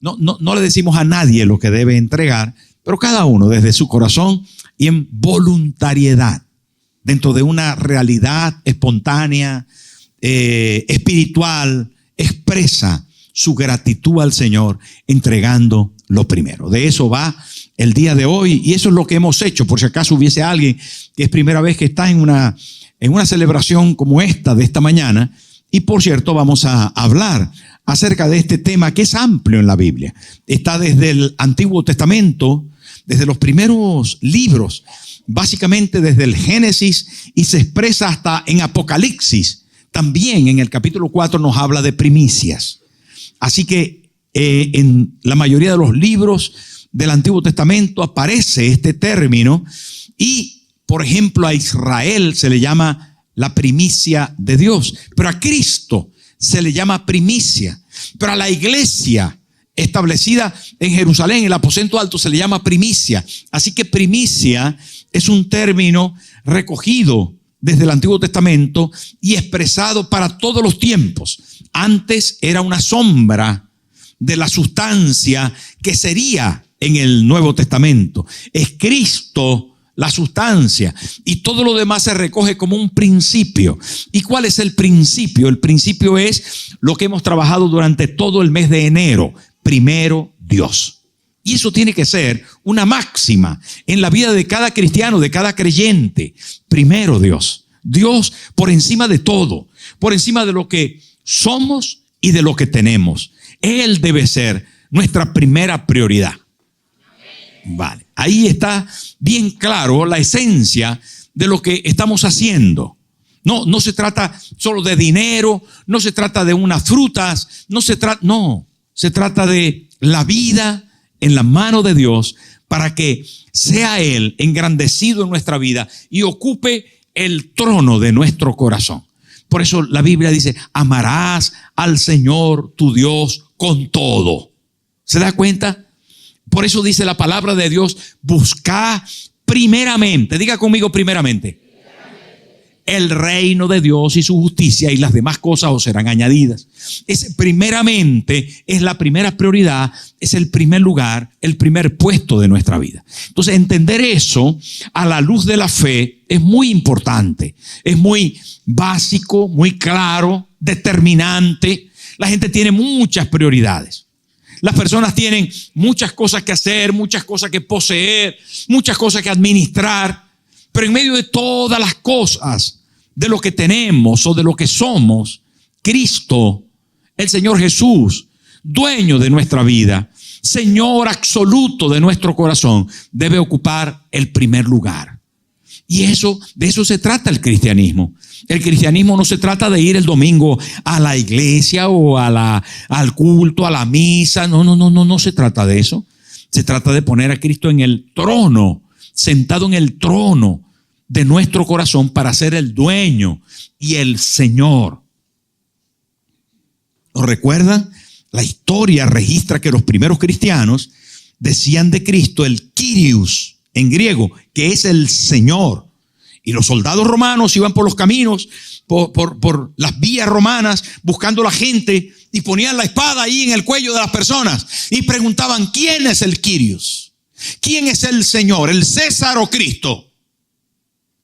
No le decimos a nadie lo que debe entregar, pero cada uno desde su corazón y en voluntariedad, dentro de una realidad espontánea, espiritual, expresa su gratitud al Señor entregando lo primero. De eso va el día de hoy y eso es lo que hemos hecho. Por si acaso hubiese alguien que es primera vez que está en una celebración como esta de esta mañana. Y por cierto, vamos a hablar acerca de este tema que es amplio en la Biblia. Está desde el Antiguo Testamento, desde los primeros libros, básicamente desde el Génesis, y se expresa hasta en Apocalipsis. También en el capítulo 4 nos habla de primicias. Así que en la mayoría de los libros del Antiguo Testamento aparece este término y, por ejemplo, a Israel se le llama la primicia de Dios, pero a Cristo se le llama primicia, pero a la iglesia establecida en Jerusalén, el aposento alto, se le llama primicia. Así que primicia es un término recogido desde el Antiguo Testamento y expresado para todos los tiempos. Antes era una sombra de la sustancia que sería en el Nuevo Testamento. Es Cristo la sustancia y todo lo demás se recoge como un principio. ¿Y cuál es el principio? El principio es lo que hemos trabajado durante todo el mes de enero. Primero Dios. Y eso tiene que ser una máxima en la vida de cada cristiano, de cada creyente. Primero Dios. Dios por encima de todo, por encima de lo que somos y de lo que tenemos. Él debe ser nuestra primera prioridad. Vale, ahí está bien claro la esencia de lo que estamos haciendo. No se trata solo de dinero, no se trata de unas frutas, se trata de la vida en la mano de Dios para que sea Él engrandecido en nuestra vida y ocupe el trono de nuestro corazón. Por eso la Biblia dice, amarás al Señor tu Dios con todo. ¿Se da cuenta? Por eso dice la palabra de Dios, buscad primeramente, diga conmigo primeramente, el reino de Dios y su justicia y las demás cosas os serán añadidas. Ese primeramente es la primera prioridad, es el primer lugar, el primer puesto de nuestra vida. Entonces entender eso a la luz de la fe es muy importante, es muy básico, muy claro, determinante. La gente tiene muchas prioridades. Las personas tienen muchas cosas que hacer, muchas cosas que poseer, muchas cosas que administrar, pero en medio de todas las cosas, de lo que tenemos o de lo que somos, Cristo, el Señor Jesús, dueño de nuestra vida, Señor absoluto de nuestro corazón, debe ocupar el primer lugar. Y de eso se trata el cristianismo. El cristianismo no se trata de ir el domingo a la iglesia o al culto, a la misa. No se trata de eso. Se trata de poner a Cristo en el trono, sentado en el trono de nuestro corazón para ser el dueño y el Señor. ¿Lo recuerdan? La historia registra que los primeros cristianos decían de Cristo el Kyrios en griego, que es el Señor. Y los soldados romanos iban por los caminos, por las vías romanas, buscando a la gente y ponían la espada ahí en el cuello de las personas y preguntaban, ¿quién es el Kyrios? ¿Quién es el Señor? ¿El César o Cristo?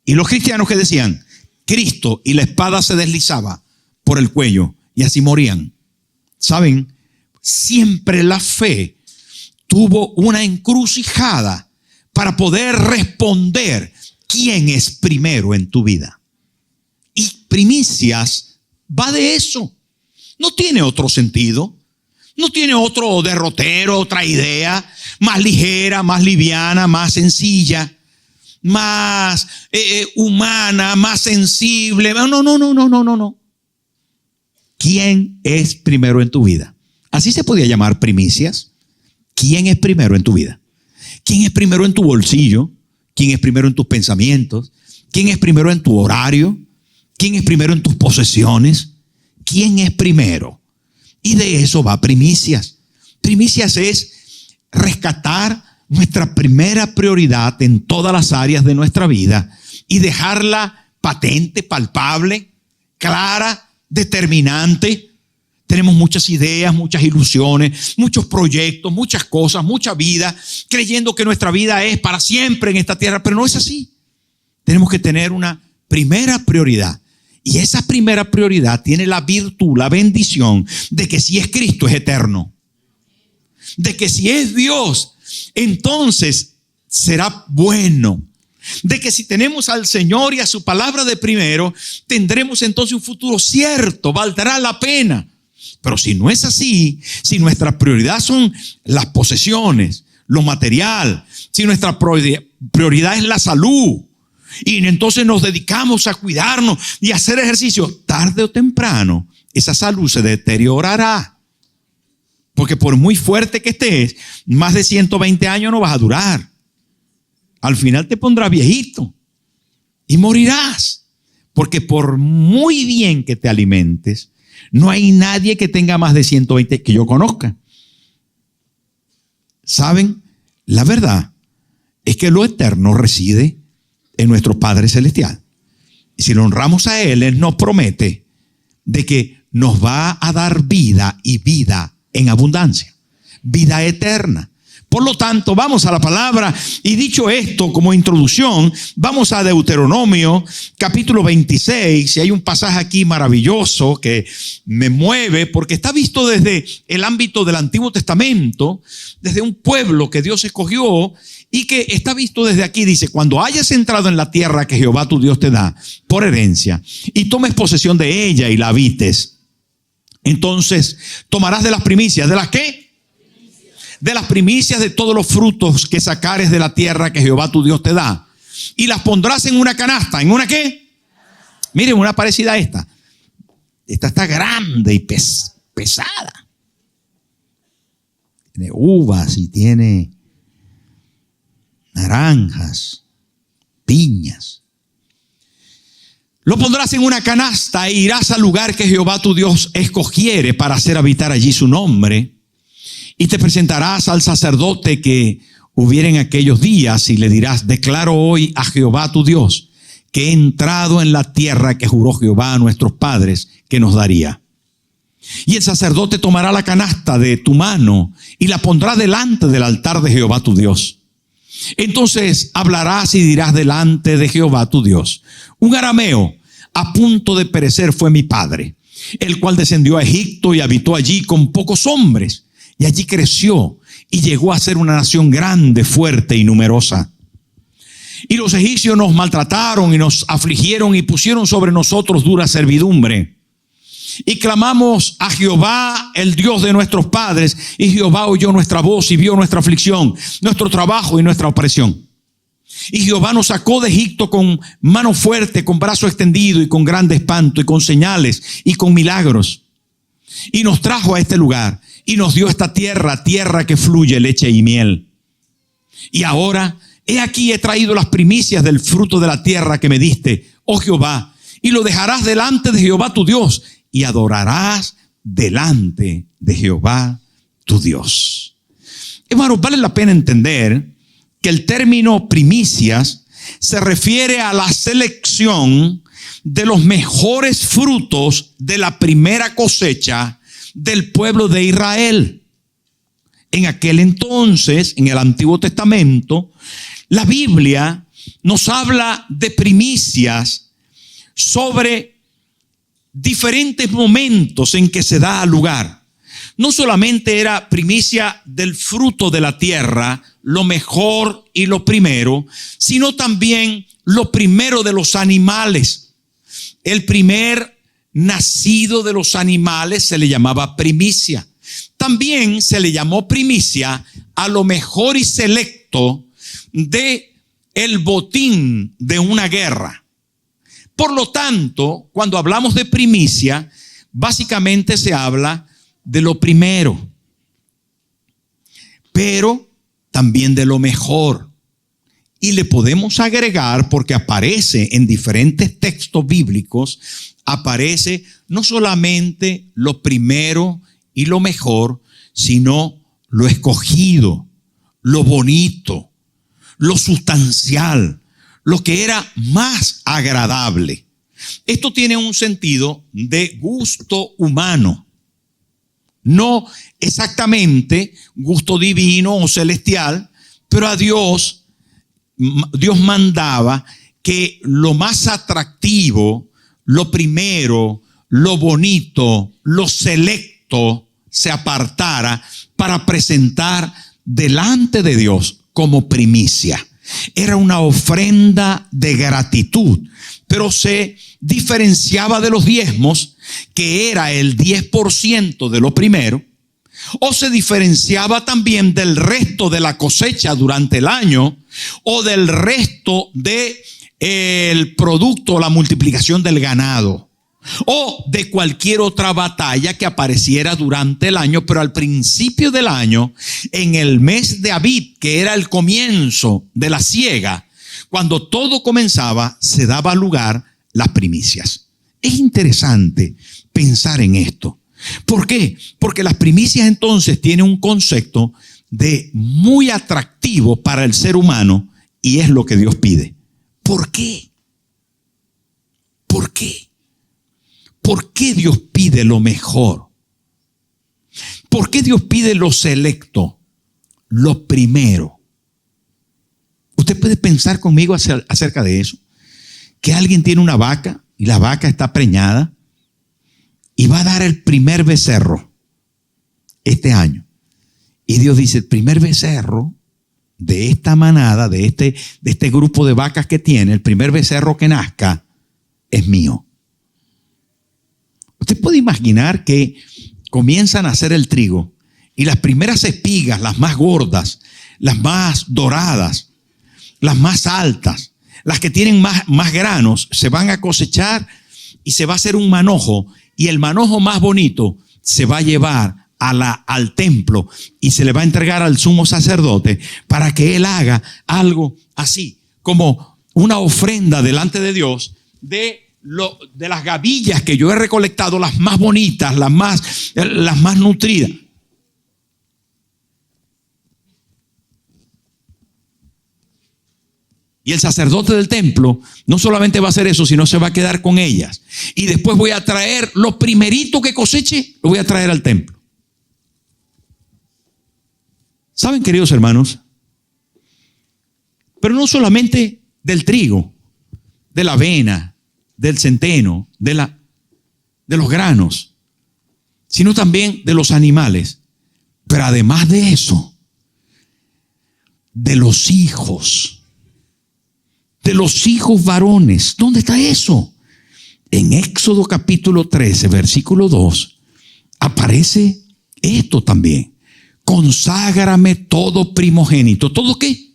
Y los cristianos que decían, Cristo, y la espada se deslizaba por el cuello y así morían. ¿Saben? Siempre la fe tuvo una encrucijada para poder responder quién es primero en tu vida. Y primicias va de eso. No tiene otro sentido. No tiene otro derrotero, otra idea más ligera, más liviana, más sencilla, más humana, más sensible. No. ¿Quién es primero en tu vida? Así se podía llamar primicias. ¿Quién es primero en tu vida? ¿Quién es primero en tu bolsillo? ¿Quién es primero en tus pensamientos? ¿Quién es primero en tu horario? ¿Quién es primero en tus posesiones? ¿Quién es primero? Y de eso va primicias. Primicias es rescatar nuestra primera prioridad en todas las áreas de nuestra vida y dejarla patente, palpable, clara, determinante. Tenemos muchas ideas, muchas ilusiones, muchos proyectos, muchas cosas, mucha vida, creyendo que nuestra vida es para siempre en esta tierra, pero no es así. Tenemos que tener una primera prioridad. Y esa primera prioridad tiene la virtud, la bendición de que si es Cristo es eterno. De que si es Dios, entonces será bueno. De que si tenemos al Señor y a su palabra de primero, tendremos entonces un futuro cierto, valdrá la pena. Pero si no es así, si nuestra prioridad son las posesiones, lo material, si nuestra prioridad es la salud, y entonces nos dedicamos a cuidarnos y a hacer ejercicio, tarde o temprano esa salud se deteriorará. Porque por muy fuerte que estés, más de 120 años no vas a durar. Al final te pondrás viejito y morirás. Porque por muy bien que te alimentes, no hay nadie que tenga más de 120 que yo conozca. ¿Saben? La verdad es que lo eterno reside en nuestro Padre Celestial. Y si lo honramos a Él nos promete de que nos va a dar vida y vida en abundancia, vida eterna. Por lo tanto, vamos a la palabra y dicho esto como introducción, vamos a Deuteronomio capítulo 26 y hay un pasaje aquí maravilloso que me mueve porque está visto desde el ámbito del Antiguo Testamento, desde un pueblo que Dios escogió y que está visto desde aquí. Dice, cuando hayas entrado en la tierra que Jehová tu Dios te da por herencia y tomes posesión de ella y la habites, entonces tomarás de las primicias. ¿De las qué? De las primicias de todos los frutos que sacares de la tierra que Jehová tu Dios te da. Y las pondrás en una canasta. ¿En una qué? Miren, una parecida a esta. Esta está grande y pesada. Tiene uvas y tiene naranjas, piñas. Lo pondrás en una canasta e irás al lugar que Jehová tu Dios escogiere para hacer habitar allí su nombre. Y te presentarás al sacerdote que hubiera en aquellos días y le dirás, declaro hoy a Jehová tu Dios que he entrado en la tierra que juró Jehová a nuestros padres que nos daría. Y el sacerdote tomará la canasta de tu mano y la pondrá delante del altar de Jehová tu Dios. Entonces hablarás y dirás delante de Jehová tu Dios, un arameo a punto de perecer fue mi padre, el cual descendió a Egipto y habitó allí con pocos hombres. Y allí creció y llegó a ser una nación grande, fuerte y numerosa. Y los egipcios nos maltrataron y nos afligieron y pusieron sobre nosotros dura servidumbre. Y clamamos a Jehová, el Dios de nuestros padres, y Jehová oyó nuestra voz y vio nuestra aflicción, nuestro trabajo y nuestra opresión. Y Jehová nos sacó de Egipto con mano fuerte, con brazo extendido y con grande espanto y con señales y con milagros. Y nos trajo a este lugar. Y nos dio esta tierra, tierra que fluye leche y miel. Y ahora, he aquí he traído las primicias del fruto de la tierra que me diste, oh Jehová, y lo dejarás delante de Jehová tu Dios, y adorarás delante de Jehová tu Dios. Hermanos, vale la pena entender que el término primicias se refiere a la selección de los mejores frutos de la primera cosecha del pueblo de Israel. En aquel entonces, en el Antiguo Testamento, la Biblia nos habla de primicias sobre diferentes momentos en que se da lugar. No solamente era primicia del fruto de la tierra, lo mejor y lo primero, sino también lo primero de los animales. El primer nacido de los animales se le llamaba primicia. También se le llamó primicia a lo mejor y selecto de el botín de una guerra. Por lo tanto, cuando hablamos de primicia, básicamente se habla de lo primero, pero también de lo mejor. Y le podemos agregar, porque aparece en diferentes textos bíblicos, aparece no solamente lo primero y lo mejor, sino lo escogido, lo bonito, lo sustancial, lo que era más agradable. Esto tiene un sentido de gusto humano, no exactamente gusto divino o celestial, pero a Dios mandaba que lo más atractivo, lo primero, lo bonito, lo selecto se apartara para presentar delante de Dios como primicia. Era una ofrenda de gratitud, pero se diferenciaba de los diezmos, que era el 10% de lo primero, o se diferenciaba también del resto de la cosecha durante el año, o del resto del producto, la multiplicación del ganado, o de cualquier otra batalla que apareciera durante el año. Pero al principio del año, en el mes de Abib, que era el comienzo de la siega, cuando todo comenzaba, se daba lugar las primicias. Es interesante pensar en esto. ¿Por qué? Porque las primicias entonces tienen un concepto de muy atractivo para el ser humano, y es lo que Dios pide. ¿Por qué? ¿Por qué? ¿Por qué Dios pide lo mejor? ¿Por qué Dios pide lo selecto, lo primero? Usted puede pensar conmigo acerca de eso. Que alguien tiene una vaca y la vaca está preñada y va a dar el primer becerro este año. Y Dios dice, el primer becerro de esta manada, de este grupo de vacas que tiene, el primer becerro que nazca es mío. Usted puede imaginar que comienzan a hacer el trigo y las primeras espigas, las más gordas, las más doradas, las más altas, las que tienen más granos, se van a cosechar y se va a hacer un manojo, y el manojo más bonito se va a llevar al templo y se le va a entregar al sumo sacerdote para que él haga algo así, como una ofrenda delante de Dios de las gavillas que yo he recolectado, las más bonitas, las más nutridas. Y el sacerdote del templo no solamente va a hacer eso, sino se va a quedar con ellas. Y después voy a traer lo primerito que coseche, lo voy a traer al templo. ¿Saben, queridos hermanos? Pero no solamente del trigo, de la avena, del centeno, de los granos, sino también de los animales. Pero además de eso, de los hijos varones. ¿Dónde está eso? En Éxodo capítulo 13, versículo 2, aparece esto también. Conságrame todo primogénito. ¿Todo qué?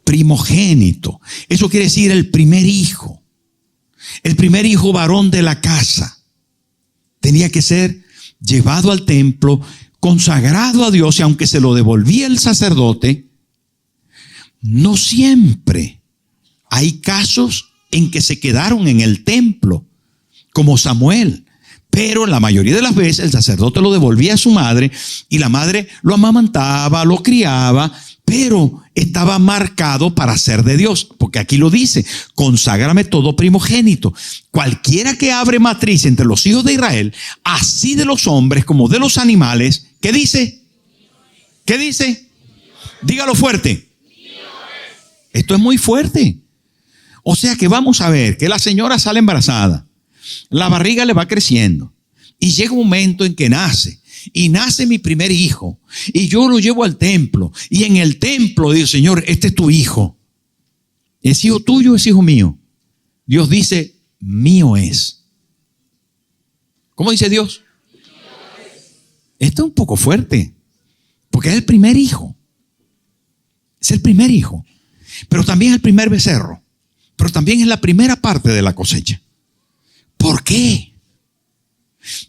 Primogénito. Eso quiere decir el primer hijo. El primer hijo varón de la casa. Tenía que ser llevado al templo, consagrado a Dios, y aunque se lo devolvía el sacerdote, no siempre. Hay casos en que se quedaron en el templo, como Samuel. Pero la mayoría de las veces el sacerdote lo devolvía a su madre y la madre lo amamantaba, lo criaba, pero estaba marcado para ser de Dios. Porque aquí lo dice, conságrame todo primogénito. Cualquiera que abre matriz entre los hijos de Israel, así de los hombres como de los animales, ¿qué dice? ¿Qué dice? Dígalo fuerte. Esto es muy fuerte. O sea que vamos a ver que la señora sale embarazada, la barriga le va creciendo y llega un momento en que nace, y nace mi primer hijo, y yo lo llevo al templo, y en el templo digo, Señor, este es tu hijo. ¿Es hijo tuyo o es hijo mío? Dios dice, mío es. ¿Cómo dice Dios? Esto es un poco fuerte, porque es el primer hijo. Es el primer hijo. Pero también es el primer becerro. Pero también es la primera parte de la cosecha. ¿Por qué?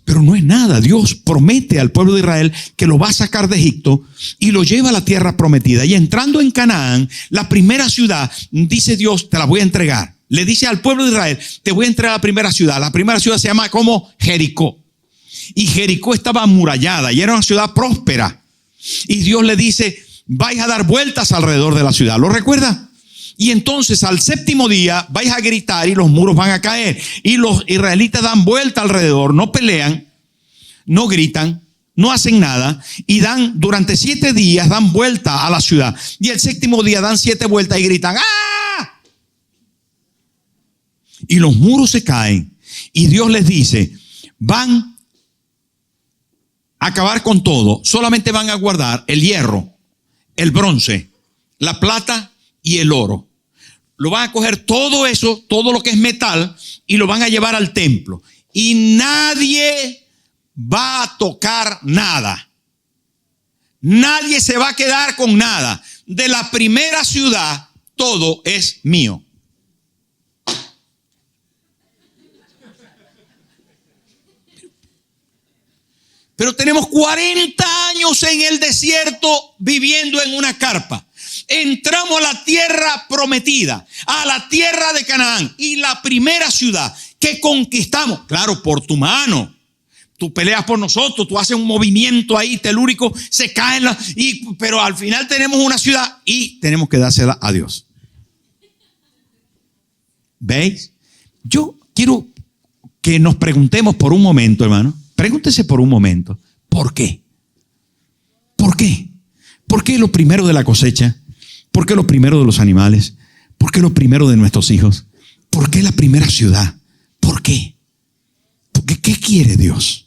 Pero no es nada. Dios promete al pueblo de Israel que lo va a sacar de Egipto y lo lleva a la tierra prometida. Y entrando en Canaán, la primera ciudad, dice Dios, te la voy a entregar. Le dice al pueblo de Israel, te voy a entregar la primera ciudad. La primera ciudad se llama como Jericó. Y Jericó estaba amurallada y era una ciudad próspera. Y Dios le dice, vais a dar vueltas alrededor de la ciudad. ¿Lo recuerda? Y entonces al séptimo día vais a gritar y los muros van a caer. Y los israelitas dan vuelta alrededor, no pelean, no gritan, no hacen nada. Y durante 7 días dan vuelta a la ciudad. Y el séptimo día dan 7 vueltas y gritan, ¡ah! Y los muros se caen. Y Dios les dice, van a acabar con todo. Solamente van a guardar el hierro, el bronce, la plata y el oro. Lo van a coger todo eso, todo lo que es metal, y lo van a llevar al templo. Y nadie va a tocar nada. Nadie se va a quedar con nada. De la primera ciudad, todo es mío. Pero tenemos 40 años en el desierto viviendo en una carpa. Entramos a la tierra prometida, a la tierra de Canaán, y la primera ciudad que conquistamos, claro, por tu mano. Tú peleas por nosotros, tú haces un movimiento ahí telúrico, se caen pero al final tenemos una ciudad y tenemos que dársela a Dios. ¿Veis? Yo quiero que nos preguntemos por un momento, hermano. Pregúntese por un momento, ¿por qué? ¿Por qué? ¿Por qué lo primero de la cosecha? ¿Por qué lo primero de los animales? ¿Por qué lo primero de nuestros hijos? ¿Por qué la primera ciudad? ¿Por qué? Porque, ¿qué quiere Dios?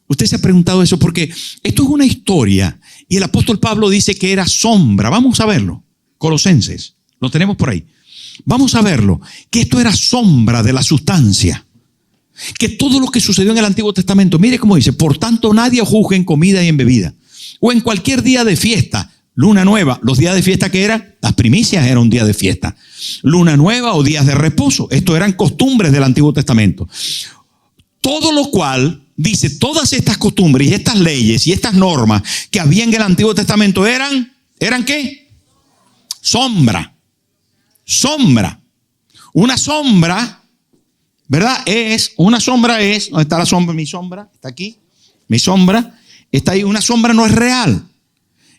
Usted se ha preguntado eso porque esto es una historia y el apóstol Pablo dice que era sombra. Vamos a verlo. Colosenses, lo tenemos por ahí. Vamos a verlo, que esto era sombra de la sustancia. Que todo lo que sucedió en el Antiguo Testamento, mire cómo dice, por tanto nadie juzgue en comida y en bebida, o en cualquier día de fiesta, luna nueva, los días de fiesta que eran, las primicias eran un día de fiesta, luna nueva o días de reposo, esto eran costumbres del Antiguo Testamento. Todo lo cual, dice, todas estas costumbres y estas leyes y estas normas que había en el Antiguo Testamento ¿eran qué? Sombra. Una sombra, ¿verdad? ¿Dónde está la sombra? Mi sombra, está aquí. Mi sombra, está ahí. Una sombra no es real.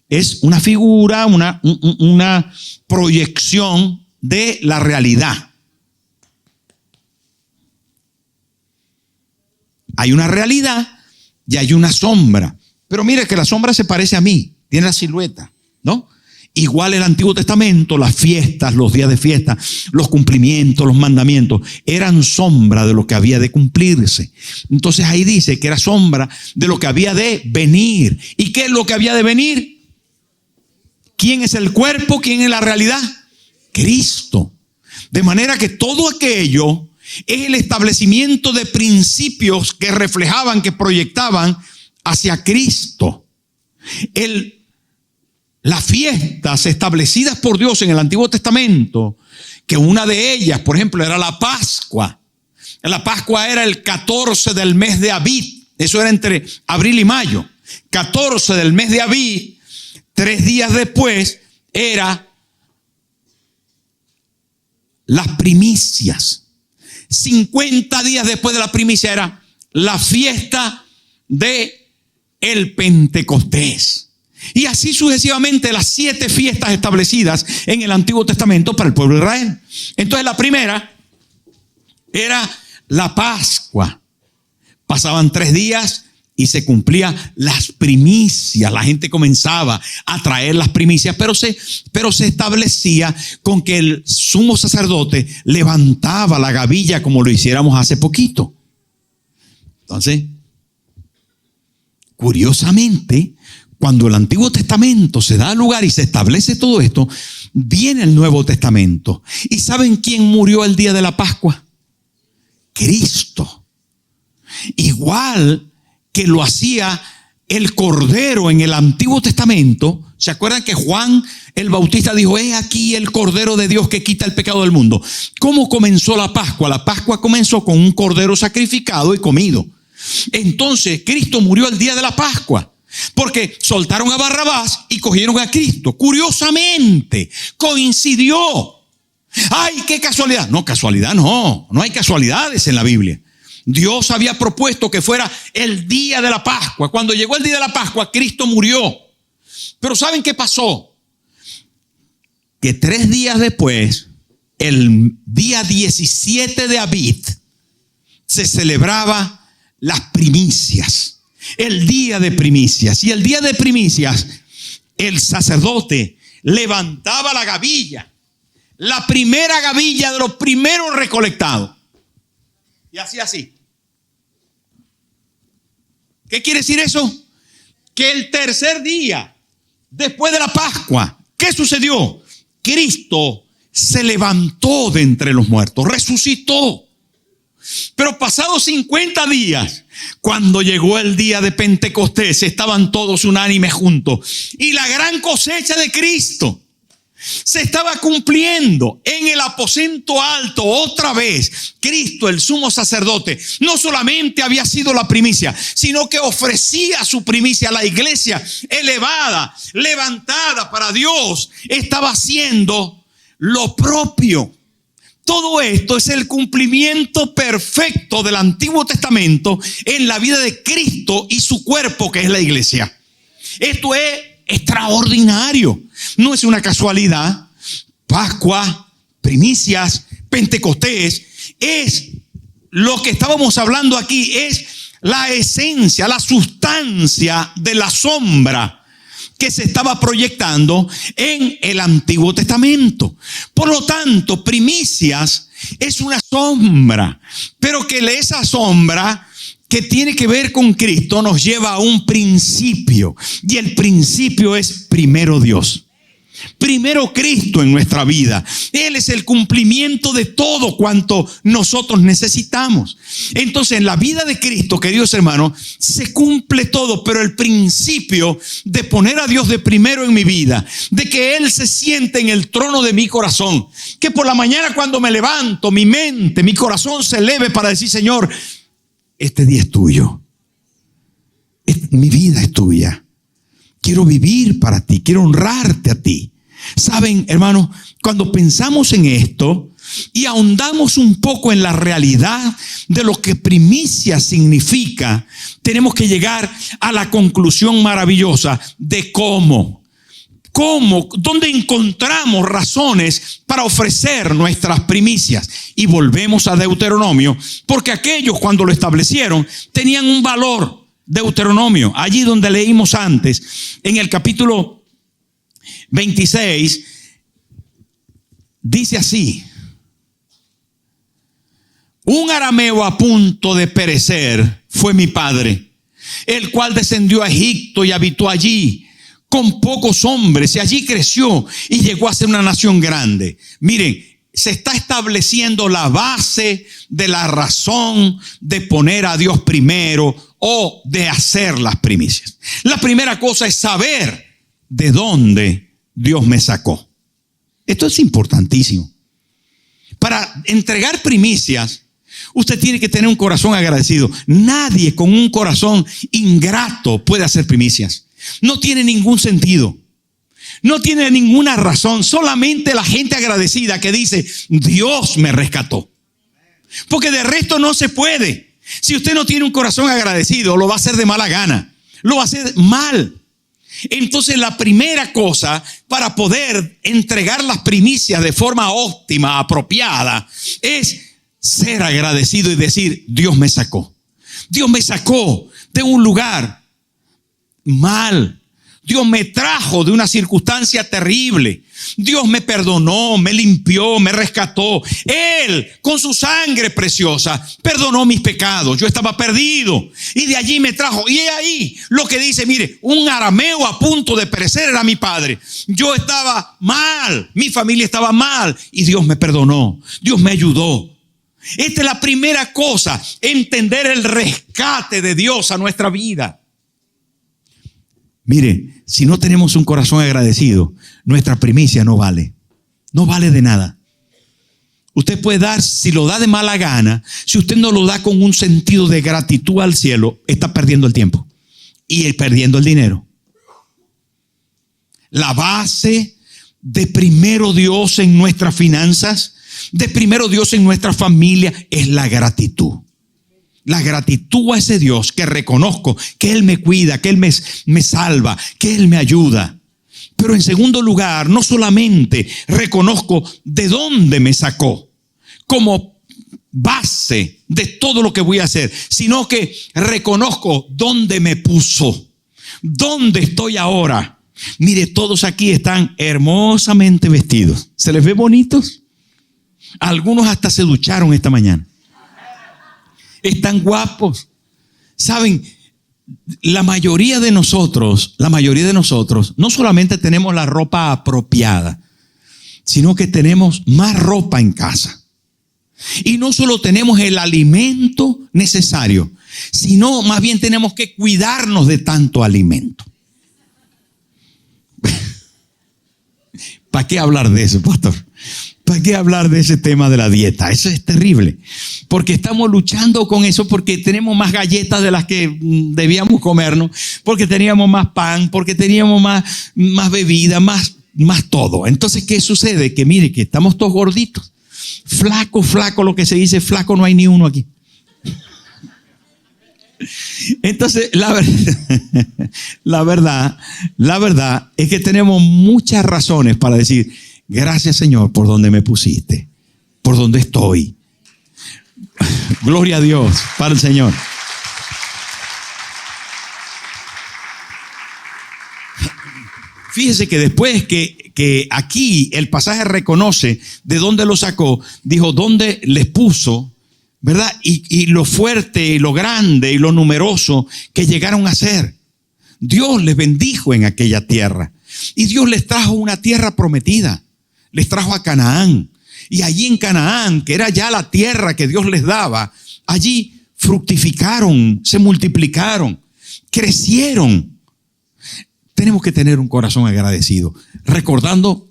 Es una figura, una proyección de la realidad. Hay una realidad y hay una sombra. Pero mire que la sombra se parece a mí, tiene la silueta, ¿no? Igual el Antiguo Testamento, las fiestas, los días de fiesta, los cumplimientos, los mandamientos, eran sombra de lo que había de cumplirse. Entonces ahí dice que era sombra de lo que había de venir. ¿Y qué es lo que había de venir? ¿Quién es el cuerpo? ¿Quién es la realidad? Cristo. De manera que todo aquello es el establecimiento de principios que reflejaban, que proyectaban hacia Cristo. Las fiestas establecidas por Dios en el Antiguo Testamento, que una de ellas, por ejemplo, era la Pascua. La Pascua era el 14 del mes de Abib. Eso era entre abril y mayo. 14 del mes de Abib, 3 días después, era las primicias. 50 días después de la primicia era la fiesta de el Pentecostés. Y así sucesivamente las 7 fiestas establecidas en el Antiguo Testamento para el pueblo de Israel. Entonces la primera era la Pascua. Pasaban 3 días y se cumplían las primicias. La gente comenzaba a traer las primicias, pero se establecía con que el sumo sacerdote levantaba la gavilla como lo hiciéramos hace poquito. Entonces, curiosamente, cuando el Antiguo Testamento se da lugar y se establece todo esto, viene el Nuevo Testamento. ¿Y saben quién murió el día de la Pascua? Cristo. Igual que lo hacía el Cordero en el Antiguo Testamento. ¿Se acuerdan que Juan el Bautista dijo, he aquí el Cordero de Dios que quita el pecado del mundo? ¿Cómo comenzó la Pascua? La Pascua comenzó con un cordero sacrificado y comido. Entonces Cristo murió el día de la Pascua. Porque soltaron a Barrabás y cogieron a Cristo. Curiosamente, coincidió. ¡Ay, qué casualidad! No, casualidad no hay casualidades en la Biblia. Dios había propuesto que fuera el día de la Pascua. Cuando llegó el día de la Pascua, Cristo murió. Pero ¿saben qué pasó? que 3 días después, el día 17 de Abib, se celebraba las primicias, el día de primicias. Y el día de primicias, el sacerdote levantaba la gavilla, la primera gavilla de los primeros recolectados, y hacía así. ¿Qué quiere decir eso? Que el tercer día, después de la Pascua, ¿qué sucedió? Cristo se levantó de entre los muertos, resucitó. Pero pasados 50 días, cuando llegó el día de Pentecostés, estaban todos unánimes juntos. Y la gran cosecha de Cristo se estaba cumpliendo en el aposento alto. Otra vez, Cristo, el sumo sacerdote, no solamente había sido la primicia, sino que ofrecía su primicia a la iglesia elevada, levantada para Dios. Estaba haciendo lo propio. Todo esto es el cumplimiento perfecto del Antiguo Testamento en la vida de Cristo y su cuerpo, que es la iglesia. Esto es extraordinario. No es una casualidad. Pascua, primicias, Pentecostés, es lo que estábamos hablando aquí, es la esencia, la sustancia de la sombra que se estaba proyectando en el Antiguo Testamento. Por lo tanto, primicias es una sombra, pero que esa sombra que tiene que ver con Cristo nos lleva a un principio, y el principio es primero Dios. Primero Cristo en nuestra vida. Él es el cumplimiento de todo cuanto nosotros necesitamos. Entonces, en la vida de Cristo, queridos hermanos, se cumple todo, pero el principio de poner a Dios de primero en mi vida, de que Él se siente en el trono de mi corazón, que por la mañana cuando me levanto, mi mente, mi corazón se eleve para decir: Señor, este día es tuyo. Mi vida es tuya. Quiero vivir para ti, quiero honrarte a ti. Saben, hermanos, cuando pensamos en esto y ahondamos un poco en la realidad de lo que primicia significa, tenemos que llegar a la conclusión maravillosa de dónde encontramos razones para ofrecer nuestras primicias. Y volvemos a Deuteronomio, porque aquellos, cuando lo establecieron, tenían un valor. Deuteronomio, allí donde leímos antes, en el capítulo 26, dice así: un arameo a punto de perecer fue mi padre, el cual descendió a Egipto y habitó allí con pocos hombres, y allí creció y llegó a ser una nación grande. Miren, se está estableciendo la base de la razón de poner a Dios primero o de hacer las primicias. La primera cosa es saber de dónde Dios me sacó. Esto es importantísimo. Para entregar primicias, usted tiene que tener un corazón agradecido. Nadie con un corazón ingrato puede hacer primicias. No tiene ningún sentido. No tiene ninguna razón. Solamente la gente agradecida que dice: Dios me rescató. Porque de resto no se puede. Si usted no tiene un corazón agradecido, lo va a hacer de mala gana. Lo va a hacer mal. Entonces, la primera cosa para poder entregar las primicias de forma óptima, apropiada, es ser agradecido y decir: Dios me sacó. Dios me sacó de un lugar mal. Dios me trajo de una circunstancia terrible. Dios me perdonó, me limpió, me rescató. Él, con su sangre preciosa, perdonó mis pecados. Yo estaba perdido y de allí me trajo. Y ahí lo que dice: mire, un arameo a punto de perecer era mi padre. Yo estaba mal, mi familia estaba mal, y Dios me perdonó. Dios me ayudó. Esta es la primera cosa, entender el rescate de Dios a nuestra vida. Mire, si no tenemos un corazón agradecido, nuestra primicia no vale. No vale de nada. Usted puede dar, si lo da de mala gana, si usted no lo da con un sentido de gratitud al cielo, está perdiendo el tiempo y perdiendo el dinero. La base de primero Dios en nuestras finanzas, de primero Dios en nuestra familia, es la gratitud. La gratitud a ese Dios que reconozco que Él me cuida, que Él me salva, que Él me ayuda. Pero en segundo lugar, no solamente reconozco de dónde me sacó como base de todo lo que voy a hacer, sino que reconozco dónde me puso, dónde estoy ahora. Mire, todos aquí están hermosamente vestidos. ¿Se les ve bonitos? Algunos hasta se ducharon esta mañana. Están guapos. ¿Saben? La mayoría de nosotros, no solamente tenemos la ropa apropiada, sino que tenemos más ropa en casa. Y no solo tenemos el alimento necesario, sino más bien tenemos que cuidarnos de tanto alimento. ¿Para qué hablar de eso, pastor? ¿Para qué hablar de ese tema de la dieta? Eso es terrible, porque estamos luchando con eso, porque tenemos más galletas de las que debíamos comernos, porque teníamos más pan, porque teníamos más bebida, más todo. Entonces, ¿qué sucede? Que mire, que estamos todos gorditos, flaco, lo que se dice flaco, no hay ni uno aquí. Entonces, la verdad es que tenemos muchas razones para decir: gracias, Señor, por donde me pusiste, por donde estoy. Gloria a Dios para el Señor. Fíjese que después que aquí el pasaje reconoce de dónde lo sacó, dijo dónde les puso, ¿verdad? Y lo fuerte y lo grande y lo numeroso que llegaron a ser. Dios les bendijo en aquella tierra. Y Dios les trajo una tierra prometida. Les trajo a Canaán. Y allí en Canaán, que era ya la tierra que Dios les daba, allí fructificaron, se multiplicaron, crecieron. Tenemos que tener un corazón agradecido, recordando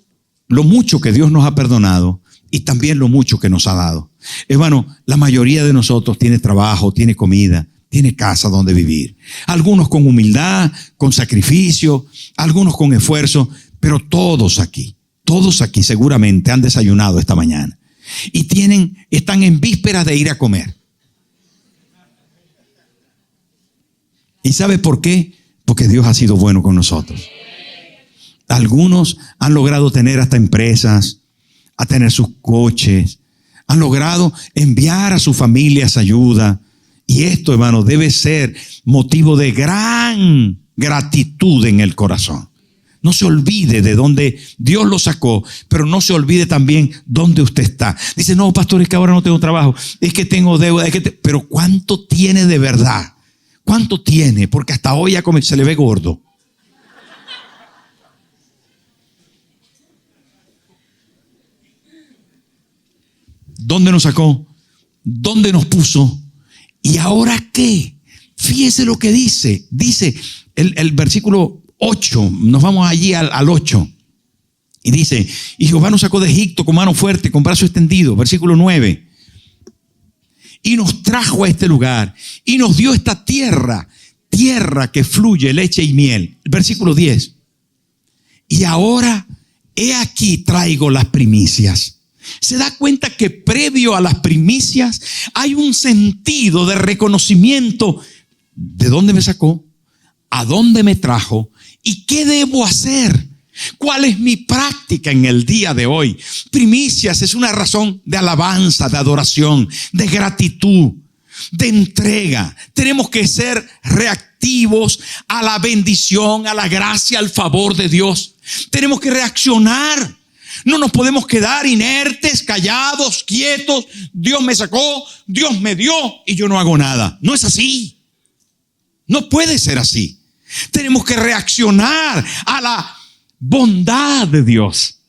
lo mucho que Dios nos ha perdonado y también lo mucho que nos ha dado. Hermano, la mayoría de nosotros tiene trabajo, tiene comida, tiene casa donde vivir. Algunos con humildad, con sacrificio, algunos con esfuerzo, pero todos aquí seguramente han desayunado esta mañana y están en vísperas de ir a comer. ¿Y sabe por qué? Porque Dios ha sido bueno con nosotros. Algunos han logrado tener hasta empresas, a tener sus coches, han logrado enviar a sus familias ayuda. Y esto, hermano, debe ser motivo de gran gratitud en el corazón. No se olvide de dónde Dios lo sacó, pero no se olvide también dónde usted está. Dice: no, pastor, es que ahora no tengo trabajo, es que tengo deuda, pero ¿cuánto tiene de verdad? ¿Cuánto tiene? Porque hasta hoy se le ve gordo. ¿Dónde nos sacó? ¿Dónde nos puso? ¿Y ahora qué? Fíjese lo que dice. Dice el versículo 8. Nos vamos allí al 8. Y dice: y Jehová nos sacó de Egipto con mano fuerte, con brazo extendido. Versículo 9. Y nos trajo a este lugar y nos dio esta tierra que fluye leche y miel. Versículo 10. Y ahora, he aquí traigo las primicias. ¿Se da cuenta que previo a las primicias hay un sentido de reconocimiento de dónde me sacó, a dónde me trajo y qué debo hacer? ¿Cuál es mi práctica en el día de hoy? Primicias es una razón de alabanza, de adoración, de gratitud, de entrega. Tenemos que ser reactivos a la bendición, a la gracia, al favor de Dios. Tenemos que reaccionar. No nos podemos quedar inertes, callados, quietos. Dios me sacó, Dios me dio y yo no hago nada. No es así. No puede ser así. Tenemos que reaccionar a la bondad de Dios,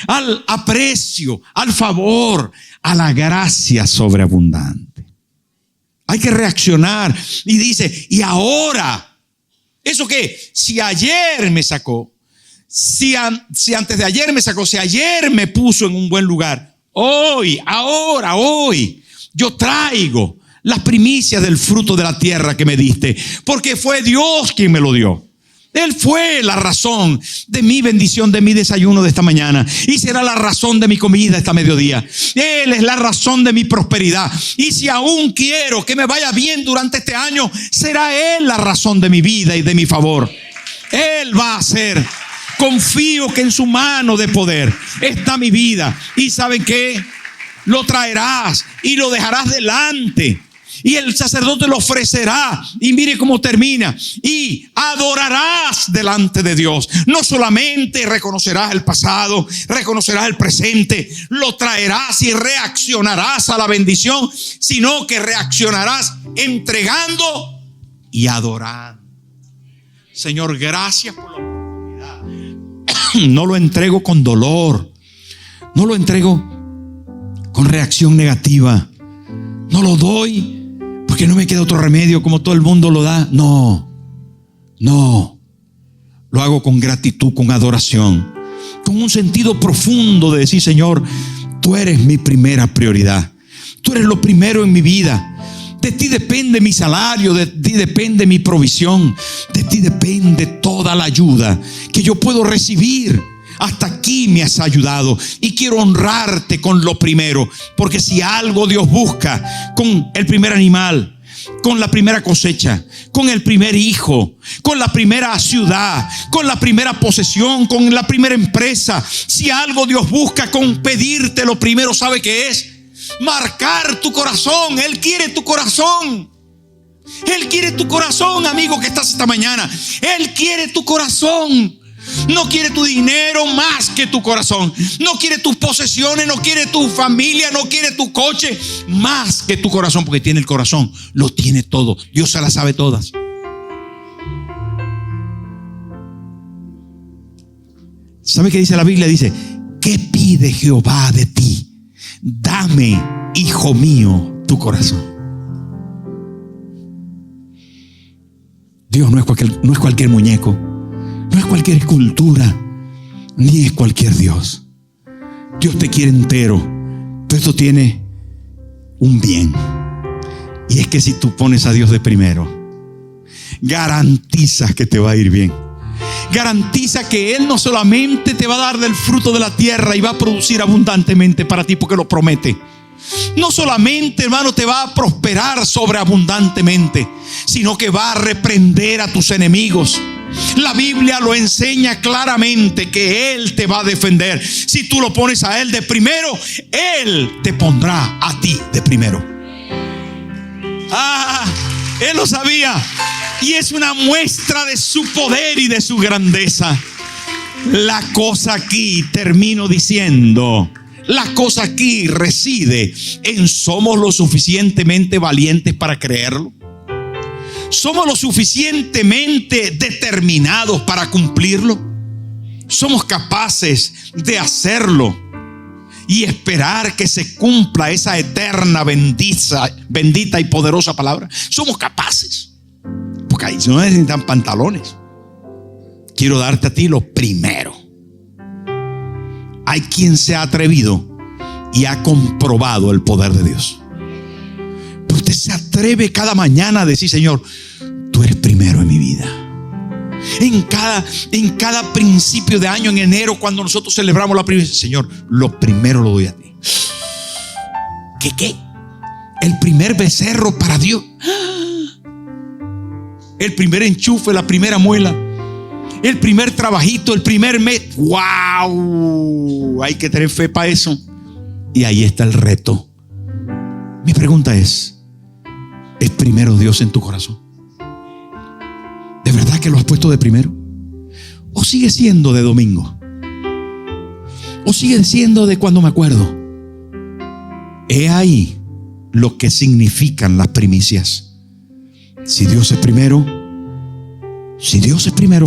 al aprecio, al favor, a la gracia sobreabundante. Hay que reaccionar. Y dice: y ahora, ¿eso qué? Si ayer me sacó, si antes de ayer me sacó, si ayer me puso en un buen lugar, hoy, yo traigo las primicias del fruto de la tierra que me diste, porque fue Dios quien me lo dio. Él fue la razón de mi bendición, de mi desayuno de esta mañana, y será la razón de mi comida esta mediodía. Él es la razón de mi prosperidad, y si aún quiero que me vaya bien durante este año, será Él la razón de mi vida y de mi favor. Él va a hacer Confío que en su mano de poder está mi vida. ¿Y saben qué? Lo traerás y lo dejarás delante. Y el sacerdote lo ofrecerá. Y mire cómo termina. Y adorarás delante de Dios. No solamente reconocerás el pasado, reconocerás el presente, lo traerás y reaccionarás a la bendición, sino que reaccionarás entregando y adorando. Señor, gracias por la oportunidad. No lo entrego con dolor. No lo entrego con reacción negativa. No lo doy porque no me queda otro remedio como todo el mundo lo da. No. Lo hago con gratitud, con adoración, con un sentido profundo de decir: Señor, tú eres mi primera prioridad. Tú eres lo primero en mi vida. De ti depende mi salario, de ti depende mi provisión, de ti depende toda la ayuda que yo puedo recibir. Hasta aquí me has ayudado y quiero honrarte con lo primero, porque si algo Dios busca con el primer animal, con la primera cosecha, con el primer hijo, con la primera ciudad, con la primera posesión, con la primera empresa, si algo Dios busca con pedirte lo primero, ¿sabe qué es? Marcar tu corazón. Él quiere tu corazón. Él quiere tu corazón, amigo que estás esta mañana. Él quiere tu corazón. No quiere tu dinero más que tu corazón. No quiere tus posesiones, no quiere tu familia, no quiere tu coche más que tu corazón, porque tiene el corazón, lo tiene todo. Dios se las sabe todas. ¿Sabe qué dice la Biblia? Dice: ¿qué pide Jehová de ti? Dame, hijo mío, tu corazón. Dios no es cualquier muñeco. No es cualquier escultura, ni es cualquier Dios. Dios te quiere entero, pero esto tiene un bien. Y es que si tú pones a Dios de primero, garantizas que te va a ir bien. Garantiza que Él no solamente te va a dar del fruto de la tierra y va a producir abundantemente para ti, porque lo promete. No solamente, hermano, te va a prosperar sobreabundantemente, sino que va a reprender a tus enemigos. La Biblia lo enseña claramente que Él te va a defender. Si tú lo pones a Él de primero, Él te pondrá a ti de primero. Él lo sabía. Y es una muestra de su poder y de su grandeza. La cosa aquí, termino diciendo, la cosa aquí reside en: ¿somos lo suficientemente valientes para creerlo? ¿Somos lo suficientemente determinados para cumplirlo? ¿Somos capaces de hacerlo y esperar que se cumpla esa eterna, bendita y poderosa palabra? ¿Somos capaces? Porque ahí no necesitan pantalones. Quiero darte a ti lo primero. Hay quien se ha atrevido y ha comprobado el poder de Dios. Pero usted se atreve cada mañana a decir: Señor, tú eres primero en mi vida. En cada principio de año, en enero, cuando nosotros celebramos la primera, Señor, lo primero lo doy a ti. ¿Qué? El primer becerro para Dios. El primer enchufe, la primera muela, el primer trabajito, el primer mes. ¡Wow! Hay que tener fe para eso. Y ahí está el reto. Mi pregunta ¿es primero Dios en tu corazón? ¿De verdad que lo has puesto de primero? ¿O sigue siendo de domingo? ¿O sigue siendo de cuando me acuerdo? He ahí lo que significan las primicias. Si Dios es primero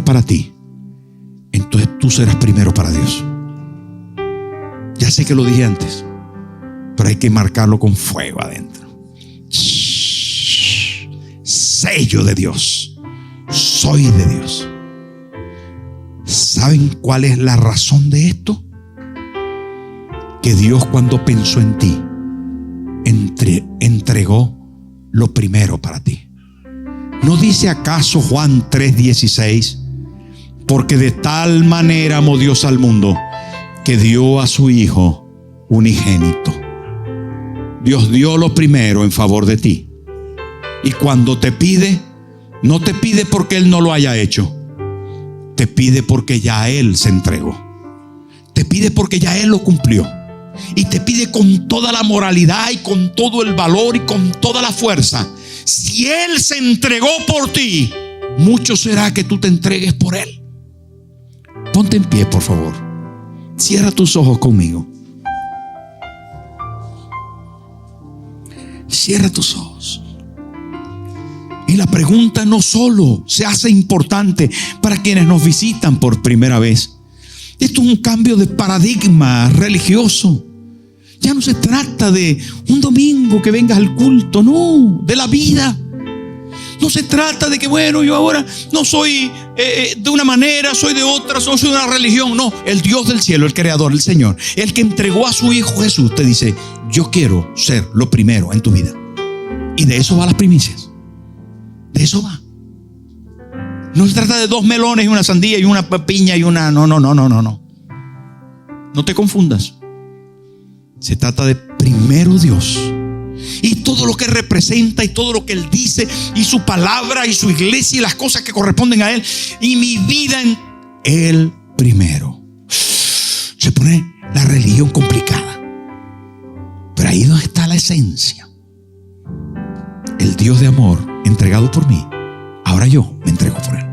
para ti, entonces tú serás primero para Dios. Ya sé que lo dije antes, pero hay que marcarlo con fuego adentro. Sello de Dios. Soy de Dios. ¿Saben cuál es la razón de esto? Que Dios, cuando pensó en ti, entregó lo primero para ti. ¿No dice acaso Juan 3:16? Porque de tal manera amó Dios al mundo, que dio a su Hijo unigénito. Dios dio lo primero en favor de ti. Y cuando te pide, no te pide porque Él no lo haya hecho. te pide porque ya Él se entregó. Te pide porque ya Él lo cumplió. Y te pide con toda la moralidad y con todo el valor y con toda la fuerza. Si Él se entregó por ti, mucho será que tú te entregues por Él. Ponte en pie, por favor. Cierra tus ojos conmigo. Cierra tus ojos. Y la pregunta no solo se hace importante para quienes nos visitan por primera vez. Esto es un cambio de paradigma religioso. Ya no se trata de un domingo que vengas al culto, no, de la vida. No se trata de que, bueno, yo ahora no soy de una manera, soy de otra, soy de una religión. No, el Dios del cielo, el creador, el Señor, el que entregó a su Hijo Jesús, te dice: yo quiero ser lo primero en tu vida. Y de eso va las primicias. De eso va. No se trata de 2 melones y una sandía y una piña y una... No. No te confundas. Se trata de primero Dios y todo lo que representa y todo lo que Él dice y su palabra y su iglesia y las cosas que corresponden a Él y mi vida en Él primero. Se pone la religión complicada, pero ahí donde está la esencia. El Dios de amor entregado por mí, ahora yo me entrego por Él.